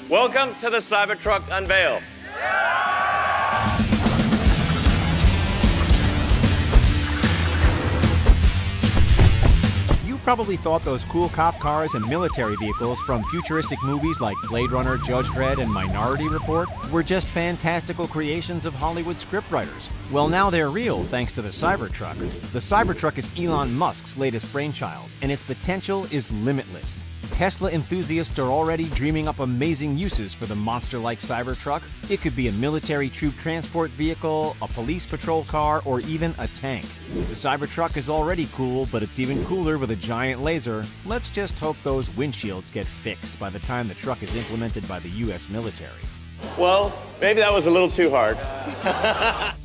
Welcome to the Cybertruck unveil. You probably thought those cool cop cars and military vehicles from futuristic movies like Blade Runner, Judge Dredd, and Minority Report were just fantastical creations of Hollywood scriptwriters. Well, now they're real thanks to the Cybertruck. The Cybertruck is Elon Musk's latest brainchild, and its potential is limitless. Tesla enthusiasts are already dreaming up amazing uses for the monster-like Cybertruck. It could be a military troop transport vehicle, a police patrol car, or even a tank. The Cybertruck is already cool, but it's even cooler with a giant laser. Let's just hope those windshields get fixed by the time the truck is implemented by the US military. Well, maybe that was a little too hard.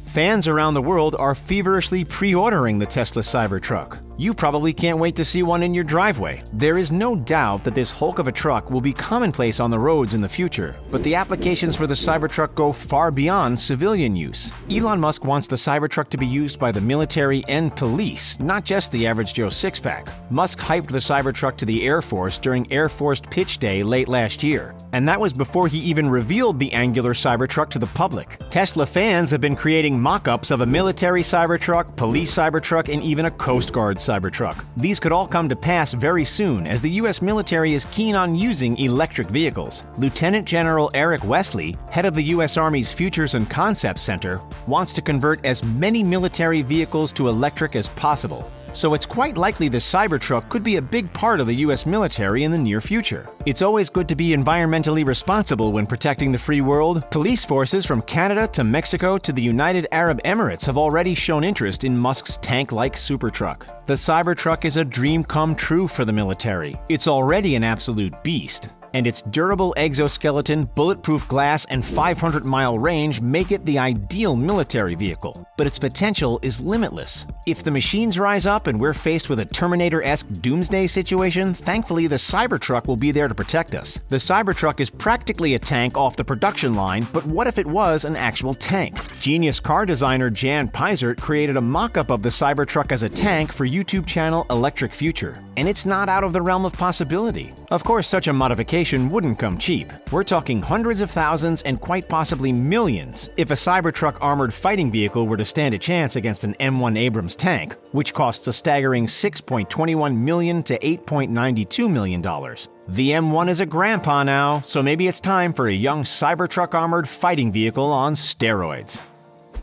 Fans around the world are feverishly pre-ordering the Tesla Cybertruck. You probably can't wait to see one in your driveway. There is no doubt that this hulk of a truck will be commonplace on the roads in the future, but the applications for the Cybertruck go far beyond civilian use. Elon Musk wants the Cybertruck to be used by the military and police, not just the average Joe six-pack. Musk hyped the Cybertruck to the Air Force during Air Force Pitch Day late last year, and that was before he even revealed the angular Cybertruck to the public. Tesla fans have been creating mock-ups of a military Cybertruck, police Cybertruck, and even a Coast Guard Cybertruck. These could all come to pass very soon, as the US military is keen on using electric vehicles. Lieutenant General Eric Wesley, head of the US Army's Futures and Concepts Center, wants to convert as many military vehicles to electric as possible. So it's quite likely the Cybertruck could be a big part of the US military in the near future. It's always good to be environmentally responsible when protecting the free world. Police forces from Canada to Mexico to the United Arab Emirates have already shown interest in Musk's tank-like supertruck. The Cybertruck is a dream come true for the military. It's already an absolute beast, and its durable exoskeleton, bulletproof glass, and 500-mile range make it the ideal military vehicle. But its potential is limitless. If the machines rise up and we're faced with a Terminator-esque doomsday situation, thankfully the Cybertruck will be there to protect us. The Cybertruck is practically a tank off the production line, but what if it was an actual tank? Genius car designer Jan Peisert created a mock-up of the Cybertruck as a tank for YouTube channel Electric Future, and it's not out of the realm of possibility. Of course, such a modification wouldn't come cheap. We're talking hundreds of thousands and quite possibly millions if a Cybertruck armored fighting vehicle were to stand a chance against an M1 Abrams tank, which costs a staggering $6.21 million to $8.92 million. The M1 is a grandpa now, so maybe it's time for a young Cybertruck armored fighting vehicle on steroids.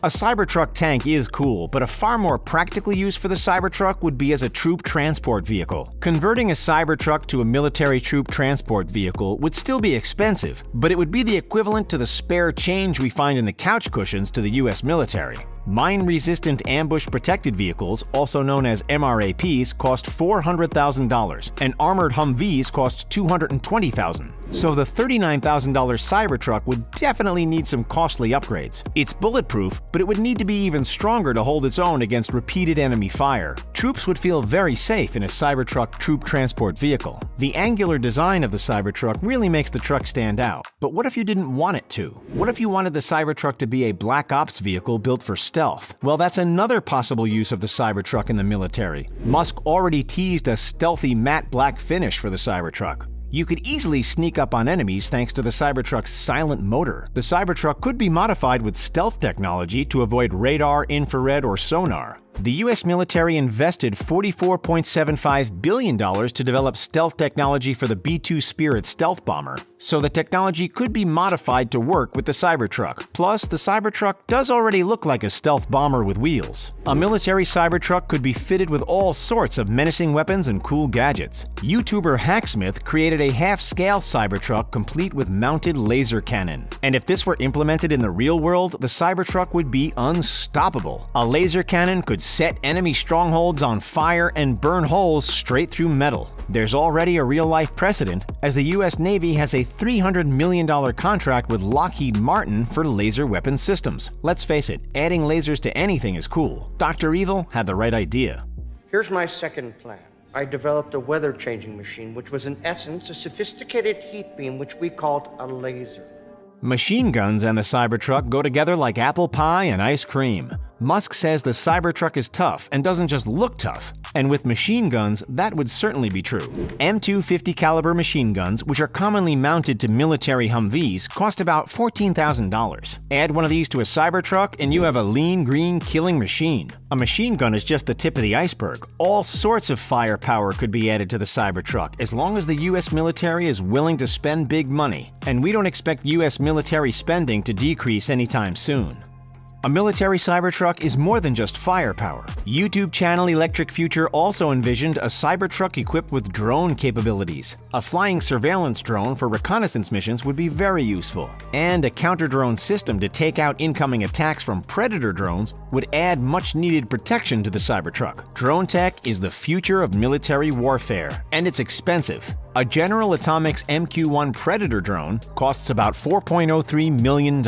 A Cybertruck tank is cool, but a far more practical use for the Cybertruck would be as a troop transport vehicle. Converting a Cybertruck to a military troop transport vehicle would still be expensive, but it would be the equivalent to the spare change we find in the couch cushions to the US military. Mine-resistant ambush-protected vehicles, also known as MRAPs, cost $400,000, and armored Humvees cost $220,000. So the $39,000 Cybertruck would definitely need some costly upgrades. It's bulletproof, but it would need to be even stronger to hold its own against repeated enemy fire. Troops would feel very safe in a Cybertruck troop transport vehicle. The angular design of the Cybertruck really makes the truck stand out. But what if you didn't want it to? What if you wanted the Cybertruck to be a Black Ops vehicle built for stealth? Well, that's another possible use of the Cybertruck in the military. Musk already teased a stealthy matte black finish for the Cybertruck. You could easily sneak up on enemies thanks to the Cybertruck's silent motor. The Cybertruck could be modified with stealth technology to avoid radar, infrared, or sonar. The US military invested $44.75 billion to develop stealth technology for the B-2 Spirit stealth bomber, so the technology could be modified to work with the Cybertruck. Plus, the Cybertruck does already look like a stealth bomber with wheels. A military Cybertruck could be fitted with all sorts of menacing weapons and cool gadgets. YouTuber Hacksmith created a half-scale Cybertruck complete with mounted laser cannon. And if this were implemented in the real world, the Cybertruck would be unstoppable. A laser cannon could set enemy strongholds on fire and burn holes straight through metal. There's already a real-life precedent, as the US Navy has a $300 million contract with Lockheed Martin for laser weapon systems. Let's face it, adding lasers to anything is cool. Dr. Evil had the right idea. Here's my second plan. I developed a weather-changing machine, which was in essence a sophisticated heat beam, which we called a laser. Machine guns and the Cybertruck go together like apple pie and ice cream. Musk says the Cybertruck is tough and doesn't just look tough. And with machine guns, that would certainly be true. M250 caliber machine guns, which are commonly mounted to military Humvees, cost about $14,000. Add one of these to a Cybertruck and you have a lean, green killing machine. A machine gun is just the tip of the iceberg. All sorts of firepower could be added to the Cybertruck as long as the US military is willing to spend big money. And we don't expect US military spending to decrease anytime soon. A military Cybertruck is more than just firepower. YouTube channel Electric Future also envisioned a Cybertruck equipped with drone capabilities. A flying surveillance drone for reconnaissance missions would be very useful. And a counter-drone system to take out incoming attacks from Predator drones would add much-needed protection to the Cybertruck. Drone tech is the future of military warfare, and it's expensive. A General Atomics MQ-1 Predator drone costs about $4.03 million.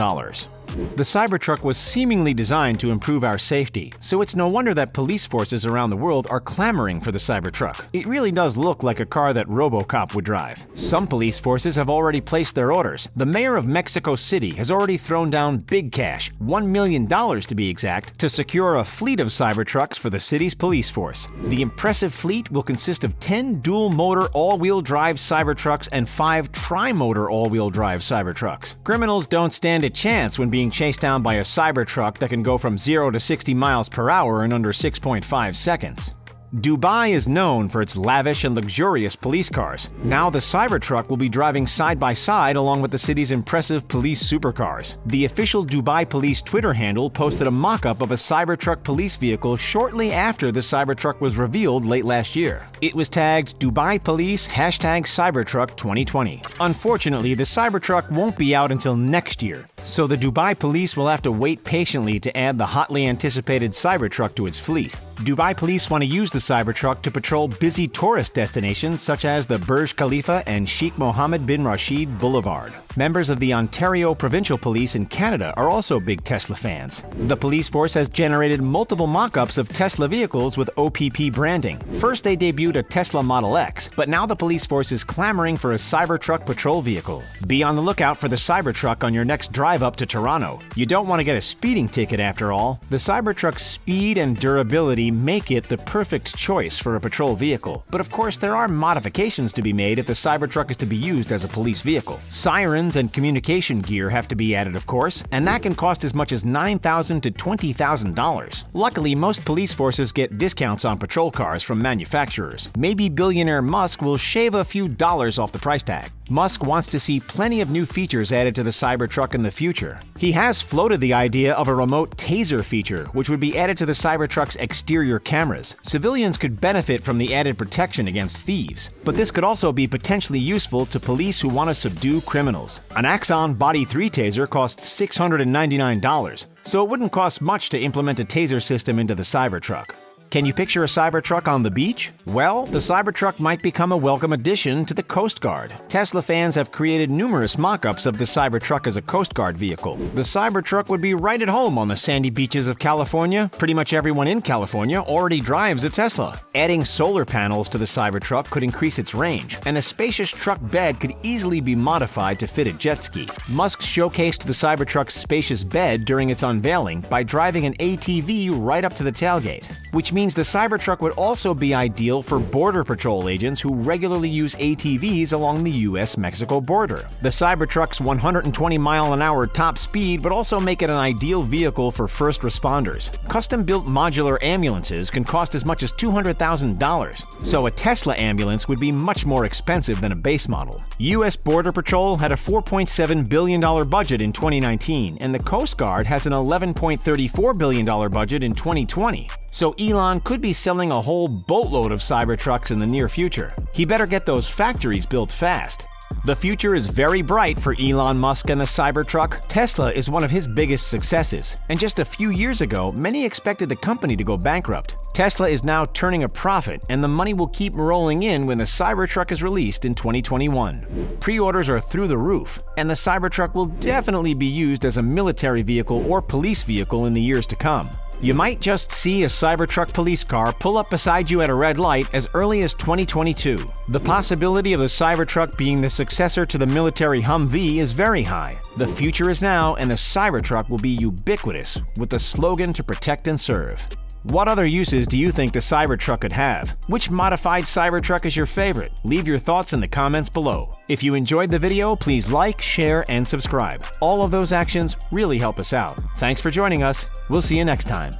The Cybertruck was seemingly designed to improve our safety, so it's no wonder that police forces around the world are clamoring for the Cybertruck. It really does look like a car that RoboCop would drive. Some police forces have already placed their orders. The mayor of Mexico City has already thrown down big cash, $1 million to be exact, to secure a fleet of Cybertrucks for the city's police force. The impressive fleet will consist of 10 dual-motor all-wheel drive Cybertrucks and 5 tri-motor all-wheel drive Cybertrucks. Criminals don't stand a chance when being chased down by a Cybertruck that can go from 0 to 60 miles per hour in under 6.5 seconds. Dubai is known for its lavish and luxurious police cars. Now the Cybertruck will be driving side by side along with the city's impressive police supercars. The official Dubai Police Twitter handle posted a mock-up of a Cybertruck police vehicle shortly after the Cybertruck was revealed late last year. It was tagged Dubai Police #Cybertruck 2020. Unfortunately, the Cybertruck won't be out until next year, so the Dubai Police will have to wait patiently to add the hotly anticipated Cybertruck to its fleet. Dubai Police want to use the Cybertruck to patrol busy tourist destinations such as the Burj Khalifa and Sheikh Mohammed bin Rashid Boulevard. Members of the Ontario Provincial Police in Canada are also big Tesla fans. The police force has generated multiple mock-ups of Tesla vehicles with OPP branding. First they debuted a Tesla Model X, but now the police force is clamoring for a Cybertruck patrol vehicle. Be on the lookout for the Cybertruck on your next drive up to Toronto. You don't want to get a speeding ticket after all. The Cybertruck's speed and durability make it the perfect choice for a patrol vehicle. But of course there are modifications to be made if the Cybertruck is to be used as a police vehicle. Sirens and communication gear have to be added, of course, and that can cost as much as $9,000 to $20,000. Luckily, most police forces get discounts on patrol cars from manufacturers. Maybe billionaire Musk will shave a few dollars off the price tag. Musk wants to see plenty of new features added to the Cybertruck in the future. He has floated the idea of a remote taser feature, which would be added to the Cybertruck's exterior cameras. Civilians could benefit from the added protection against thieves, but this could also be potentially useful to police who want to subdue criminals. An Axon Body 3 taser costs $699, so it wouldn't cost much to implement a taser system into the Cybertruck. Can you picture a Cybertruck on the beach? Well, the Cybertruck might become a welcome addition to the Coast Guard. Tesla fans have created numerous mock-ups of the Cybertruck as a Coast Guard vehicle. The Cybertruck would be right at home on the sandy beaches of California. Pretty much everyone in California already drives a Tesla. Adding solar panels to the Cybertruck could increase its range, and the spacious truck bed could easily be modified to fit a jet ski. Musk showcased the Cybertruck's spacious bed during its unveiling by driving an ATV right up to the tailgate, which means the Cybertruck would also be ideal for Border Patrol agents who regularly use ATVs along the US-Mexico border. The Cybertruck's 120-mile-an-hour top speed would also make it an ideal vehicle for first responders. Custom-built modular ambulances can cost as much as $200,000, so a Tesla ambulance would be much more expensive than a base model. US Border Patrol had a $4.7 billion budget in 2019, and the Coast Guard has an $11.34 billion budget in 2020. So Elon could be selling a whole boatload of Cybertrucks in the near future. He better get those factories built fast. The future is very bright for Elon Musk and the Cybertruck. Tesla is one of his biggest successes, and just a few years ago, many expected the company to go bankrupt. Tesla is now turning a profit, and the money will keep rolling in when the Cybertruck is released in 2021. Pre-orders are through the roof, and the Cybertruck will definitely be used as a military vehicle or police vehicle in the years to come. You might just see a Cybertruck police car pull up beside you at a red light as early as 2022. The possibility of the Cybertruck being the successor to the military Humvee is very high. The future is now, and the Cybertruck will be ubiquitous, with the slogan to protect and serve. What other uses do you think the Cybertruck could have? Which modified Cybertruck is your favorite? Leave your thoughts in the comments below. If you enjoyed the video, please like, share, and subscribe. All of those actions really help us out. Thanks for joining us. We'll see you next time.